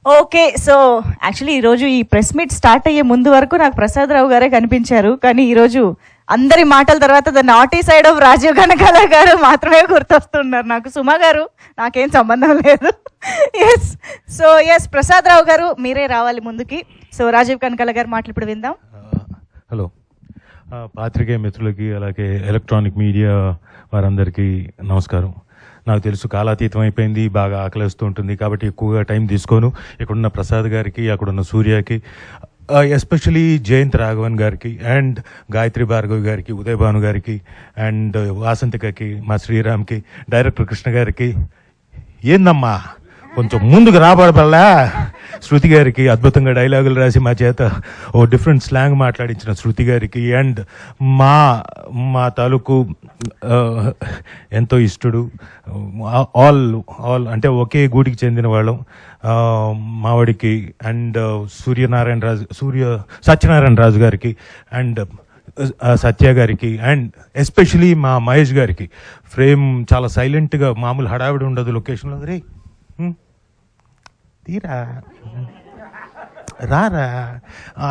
Okay. So actually ఈరోజు ఈ press meet start అయ్యే ముందు వరకు నాకు ప్రసాద్ రావు గారే కనిపించారు. కానీ ఈరోజు అందరి మాటల తర్వాత the naughty side of Rajeev Kanakala గారు మాత్రమే గుర్తొస్తున్నారు నాకు. సుమా గారు నాకేం సంబంధం లేదు. Yes. So yes, Prasad Rao గారు మీరే రావాలి ముందుకి. సో రాజీవ్ కనకాల గారు మాటలు ఇప్పుడు విందాం. హలో పాత్రికేయ మిత్రులకి, అలాగే ఎలక్ట్రానిక్ మీడియా వారందరికీ నమస్కారం. నాకు తెలుసు కాలాతీతం అయిపోయింది, బాగా ఆకలిస్తూ ఉంటుంది, కాబట్టి ఎక్కువగా టైం తీసుకోను. ఇక్కడున్న ప్రసాద్ గారికి, అక్కడున్న సూర్యకి, ఎస్పెషలీ జయంత్ రాఘవన్ గారికి అండ్ గాయత్రి భార్గవి గారికి, ఉదయ్ భాను గారికి అండ్ వాసంతికకి, మా శ్రీరామ్కి, డైరెక్టర్ కృష్ణ గారికి, ఏందమ్మా కొంచెం ముందుకు రాబడబల్లా, శృతి గారికి, అద్భుతంగా డైలాగులు రాసి మా చేత ఓ డిఫరెంట్ స్లాంగ్ మాట్లాడించిన శృతి గారికి, అండ్ మా తాలూకు ఎంతో ఇష్టడు, ఆల్ అంటే ఒకే గూడికి చెందిన వాళ్ళం, మావాడికి, అండ్ సత్యనారాయణ రాజు గారికి, అండ్ సత్య గారికి, అండ్ ఎస్పెషలీ మా మహేష్ గారికి. ఫ్రేమ్ చాలా సైలెంట్గా, మామూలు హడావిడి ఉండదు లొకేషన్లో, రే తీరా రారా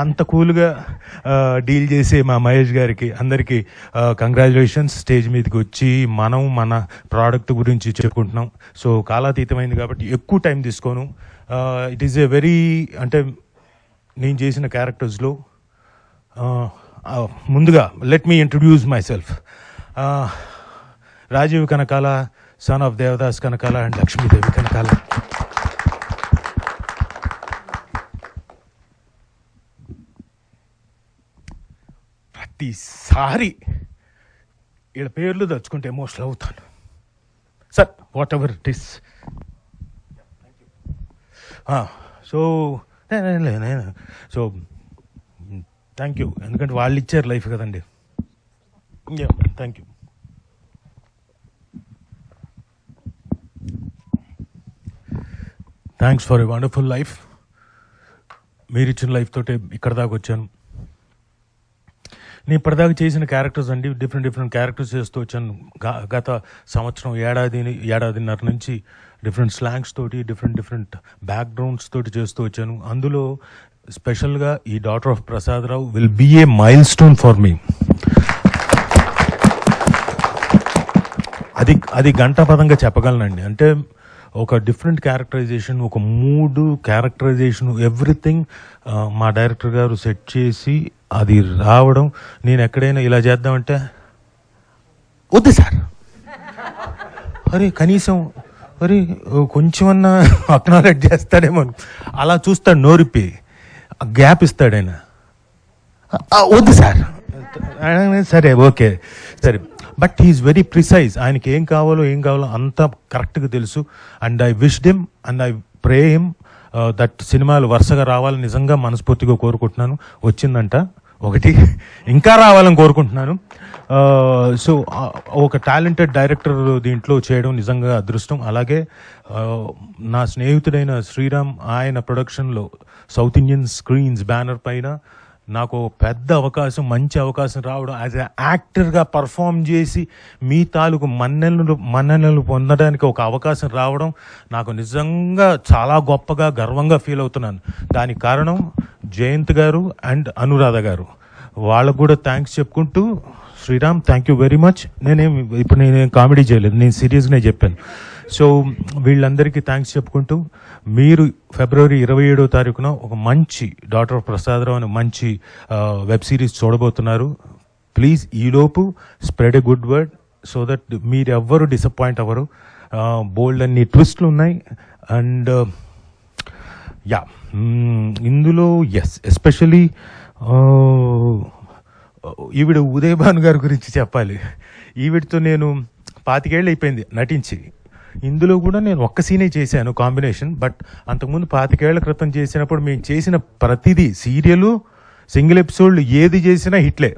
అంత కూల్గా డీల్ చేసే మా మహేష్ గారికి, అందరికీ కంగ్రాచులేషన్స్. స్టేజ్ మీదకి వచ్చి మనం మన ప్రోడక్ట్ గురించి చెప్పుకుంటున్నాం. సో కాలాతీతమైంది కాబట్టి ఎక్కువ టైం తీసుకోను. ఇట్ ఈస్ ఏ వెరీ, అంటే నేను చేసిన క్యారెక్టర్స్లో ముందుగా let me introduce myself. Rajeev Kanakala, son of Devadas Kanakala and Lakshmidevi Kanakala. ప్రతిసారి వీళ్ళ పేర్లు తలుచుకుంటే ఎమోషనల్ అవుతాను sir, whatever it is. So thank you, ఎందుకంటే వాళ్ళు ఇచ్చారు లైఫ్ కదండి. Thank you. Thanks for a wonderful life. మీరు ఇచ్చిన లైఫ్ తోటే ఇక్కడ దాకా వచ్చాను. నేను ఇప్పటిదాకా చేసిన క్యారెక్టర్స్ అండి, డిఫరెంట్ క్యారెక్టర్స్ చేస్తూ వచ్చాను. గత సంవత్సరం ఏడాదిన్నర నుంచి డిఫరెంట్ స్లాంగ్స్ తోటి, డిఫరెంట్ బ్యాక్గ్రౌండ్స్ తోటి చేస్తూ వచ్చాను. అందులో స్పెషల్గా ఈ daughter of Prasad Rao will be a milestone for me. అది గంటాపదంగా చెప్పగలనండి. అంటే ఒక డిఫరెంట్ క్యారెక్టరైజేషన్, ఒక మూడు క్యారెక్టరైజేషన్, ఎవ్రీథింగ్ మా డైరెక్టర్ గారు సెట్ చేసి అది రావడం. నేను ఎక్కడైనా ఇలా చేద్దామంటే వద్దు సార్, అరే కనీసం కొంచెమన్నా అక్నాలెడ్జ్ చేస్తాడేమో, అలా చూస్తాడు, నోరిప్పి గ్యాప్ ఇస్తాడు ఆయన. వద్దు సార్, సరే ఓకే సరే, బట్ హీఈస్ వెరీ ప్రిసైజ్. ఆయనకి ఏం కావాలో అంతా కరెక్ట్గా తెలుసు. And I wished him and I pray him that సినిమాలు వరుసగా రావాలని నిజంగా మనస్ఫూర్తిగా కోరుకుంటున్నాను. వచ్చిందంట ఒకటి, ఇంకా రావాలని కోరుకుంటున్నాను. సో ఒక టాలెంటెడ్ డైరెక్టర్ దీంట్లో చేయడం నిజంగా అదృష్టం. అలాగే నా స్నేహితుడైన శ్రీరామ్, ఆయన ప్రొడక్షన్లో సౌత్ ఇండియన్ స్క్రీన్స్ బ్యానర్ పైన నాకు పెద్ద అవకాశం, మంచి అవకాశం రావడం, యాజ్ ఎ యాక్టర్గా పర్ఫామ్ చేసి మీ తాలూకు మన్ననలు పొందడానికి ఒక అవకాశం రావడం నాకు నిజంగా చాలా గొప్పగా, గర్వంగా ఫీల్ అవుతున్నాను. దానికి కారణం జయంత్ గారు అండ్ అనురాధ గారు. వాళ్ళకు కూడా థ్యాంక్స్ చెప్పుకుంటూ, Sriram thank you very much. నేనేం కామెడీ చేయలేదు, నేను సీరియస్గానే చెప్పాను. సో వీళ్ళందరికీ థ్యాంక్స్ చెప్పుకుంటూ, మీరు ఫిబ్రవరి 27వ తారీఖున ఒక మంచి డాటర్ ఆఫ్ ప్రసాదరావు అనే మంచి వెబ్ సిరీస్ చూడబోతున్నారు. ప్లీజ్ ఈలోపు spread a good word so that మీరు ఎవ్వరు డిసప్పాయింట్ అవ్వరు. బోల్డ్ అన్ని ట్విస్ట్లు ఉన్నాయి. అండ్ ఇందులో ఎస్పెషలీ ఈవిడ ఉదయ్ భాను గారి గురించి చెప్పాలి. ఈవిడతో నేను 25 ఏళ్ళు అయిపోయింది నటించి. ఇందులో కూడా నేను ఒక్క సీనే చేశాను కాంబినేషన్. బట్ అంతకుముందు 25 ఏళ్ల క్రితం చేసినప్పుడు మేము చేసిన ప్రతిదీ సీరియల్, సింగిల్ ఎపిసోడ్లు ఏది చేసినా హిట్లే.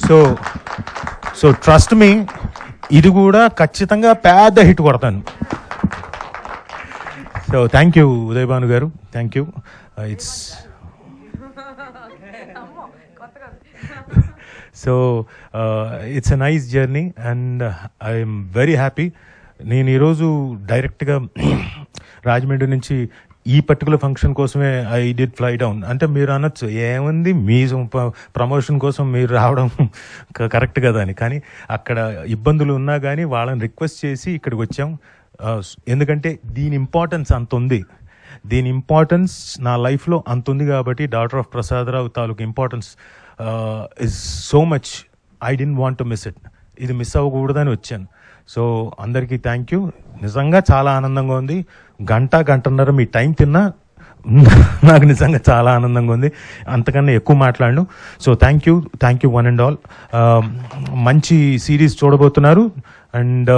సో ట్రస్ట్ మీ, ఇది కూడా ఖచ్చితంగా పెద్ద హిట్ కొడతాను. So thank you Uday Bhanu garu, thank you. It's a nice journey and I'm very happy. నేను ఈరోజు డైరెక్ట్గా రాజమండ్రి నుంచి ఈ పర్టికులర్ ఫంక్షన్ కోసమే ఐ డిడ్ ఫ్లై డౌన్ అంటే మీరు అనొచ్చు ఏముంది మీ ప్రమోషన్ కోసం మీరు రావడం కరెక్ట్ కదా అని. కానీ అక్కడ ఇబ్బందులు ఉన్నా కానీ వాళ్ళని రిక్వెస్ట్ చేసి ఇక్కడికి వచ్చాం. ఎందుకంటే దీని ఇంపార్టెన్స్ అంత ఉంది, దీని ఇంపార్టెన్స్ నా లైఫ్లో అంత ఉంది కాబట్టి డాటర్ ఆఫ్ ప్రసాదరావు తాలూకు importance is so much. I don't want to miss it. ఇది మిస్ అవ్వకూడదని వచ్చాను. సో అందరికీ థ్యాంక్ యూ. నిజంగా చాలా ఆనందంగా ఉంది. గంటన్నర మీ టైం తిన్నా నాకు నిజంగా చాలా ఆనందంగా ఉంది. అంతకన్నా ఎక్కువ మాట్లాడను. So thank you one and all. మంచి సిరీస్ చూడబోతున్నారు. అండ్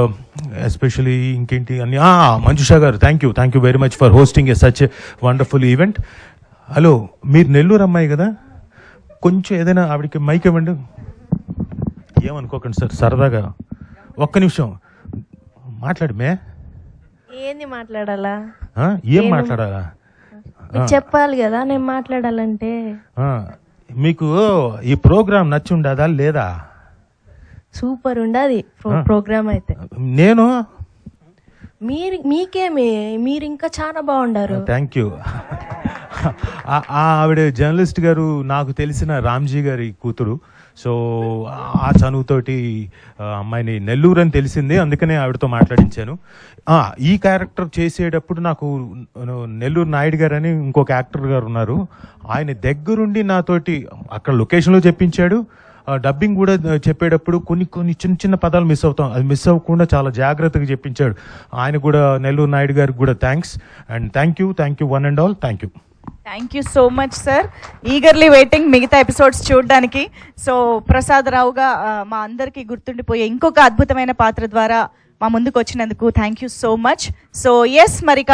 ఎస్పెషలీ ఇంకేంటి అన్ని మంజుషా గారు thank you very much for hosting a such a wonderful event. Hello, మీరు నెల్లూరు అమ్మాయి కదా, కొంచెం ఏదైనా ఆవిడకి మైక్ ఇవ్వండి. ఏమనుకోకండి సార్, సరదాగా ఒక్క నిమిషం మాట్లాడమే. ఏంది మాట్లాడాలా? ఏం మాట్లాడాలా చెప్పాలి కదా నేను మాట్లాడాలంటే. మీకు ఈ ప్రోగ్రామ్ నచ్చి ఉండదా లేదా? సూపర్ ఉండదు ప్రోగ్రామ్ అయితే. నేను మీకేమి, మీరు ఇంకా చాలా బాగుండారు. Thank you. ఆవిడ జర్నలిస్ట్ గారు, నాకు తెలిసిన రామ్జీ గారి కూతురు. సో ఆ చనువుతోటి అమ్మాయిని నెల్లూరు అని తెలిసింది, అందుకనే ఆవిడతో మాట్లాడించాను. ఈ క్యారెక్టర్ చేసేటప్పుడు నాకు నెల్లూరు నాయుడు గారు అని ఇంకొక యాక్టర్ గారు ఉన్నారు, ఆయన దగ్గరుండి నాతోటి అక్కడ లొకేషన్లో చెప్పించాడు. డబ్బింగ్ కూడా చెప్పేటప్పుడు కొన్ని చిన్న పదాలు మిస్ అవుతాం, అది మిస్ అవ్వకుండా చాలా జాగ్రత్తగా చెప్పించాడు. ఆయన కూడా, నెల్లూరు నాయుడు గారికి కూడా thanks. And thank you one and all. Thank you so much sir. Eagerly waiting మిగతా ఎపిసోడ్స్ చూడడానికి. సో ప్రసాదరావుగా మా అందరికీ గుర్తుండిపోయే ఇంకొక అద్భుతమైన పాత్ర ద్వారా మా ముందుకు వచ్చినందుకు thank you so much. So yes, మరిక